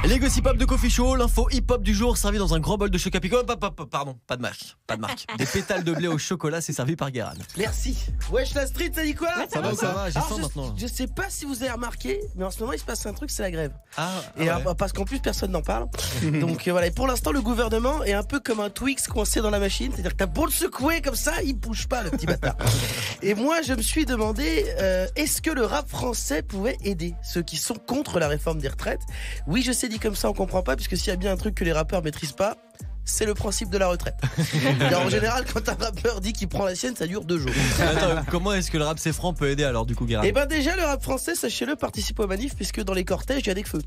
Les gossip hop de Coffee Show, l'info hip-hop du jour servi dans un grand bol de chocolat pico. Pardon, pas de marque. Des pétales de blé au chocolat, c'est servi par Guérin. Merci. Wesh la street, ça dit quoi? Ça va, j'ai faim maintenant. Je sais pas si vous avez remarqué, mais en ce moment il se passe un truc, c'est la grève. Ouais. Parce qu'en plus personne n'en parle. Donc voilà, et pour l'instant le gouvernement est un peu comme un Twix coincé dans la machine, c'est-à-dire que t'as beau le secouer comme ça, il bouge pas le petit bâtard. Et moi je me suis demandé, est-ce que le rap français pouvait aider ceux qui sont contre la réforme des retraites? Oui, je sais, dit comme ça on comprend pas, puisque s'il y a bien un truc que les rappeurs maîtrisent pas, c'est le principe de la retraite. En général, quand un rappeur dit qu'il prend la sienne, ça dure 2 jours. Attends, comment est-ce que le rap c'est franc peut aider alors du coup, Guérin? Eh ben déjà, le rap français, sachez-le, participe aux manifs, puisque dans les cortèges, il y a des feux.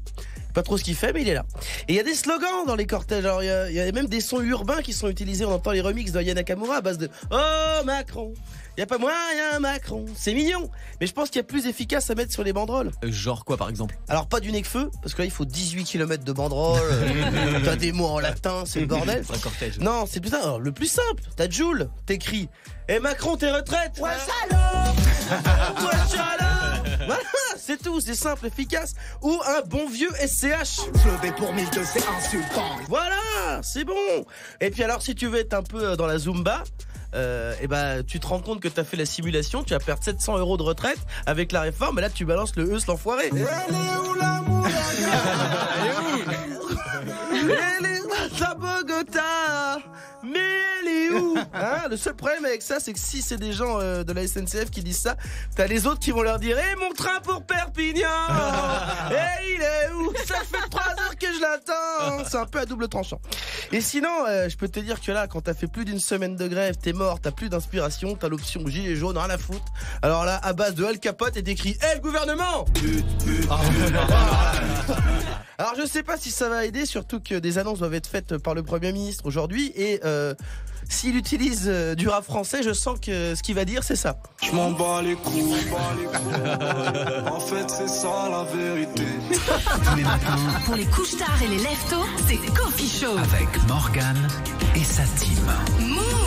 Pas trop ce qu'il fait, mais il est là. Et il y a des slogans dans les cortèges. Alors il y a même des sons urbains qui sont utilisés. On entend les remixes de Aya Nakamura à base de « Oh Macron, y a pas moyen Macron ». C'est mignon, mais je pense qu'il y a plus efficace à mettre sur les banderoles. Genre quoi par exemple? Alors pas du Necfeu, parce que là il faut 18 km de banderoles. T'as des mots en latin, c'est le bordel. C'est un cortège. Non, c'est plus ça. Alors, le plus simple, t'as Joule, t'écris « Et Macron, t'es retraite ». Ouais, salope. Ouais, salope. Voilà, c'est tout, c'est simple, efficace. Ou un bon vieux SCH. Se lever pour 1200, c'est insultant. Voilà, c'est bon. Et puis alors, si tu veux être un peu dans la Zumba, et ben tu te rends compte que t'as fait la simulation, tu vas perdre 700 € de retraite avec la réforme, et là tu balances le l'enfoiré. Elle est où l'amour? Elle est où la Bogota? Mais elle est où? Hein, le seul problème avec ça, c'est que si c'est des gens de la SNCF qui disent ça, t'as les autres qui vont leur dire mon train pour Perpignan. Et il est où? Ça fait 3 heures que je l'attends. C'est un peu à double tranchant. Et sinon, je peux te dire que là, quand t'as fait plus d'une semaine de grève, t'es mort, t'as plus d'inspiration, t'as l'option gilet jaune, rien à foutre. Alors là, à base de Al Capote, est écrit le gouvernement. Alors je sais pas si ça va aider, surtout que des annonces doivent être faites par le Premier ministre aujourd'hui, et s'il utilise du rap français, je sens que ce qu'il va dire c'est ça. Je m'en bats les couilles. En fait c'est ça la vérité. Tous les matins, pour les couches tard et les lève-tôt, c'est Coffee Show avec Morgane et sa team. Move.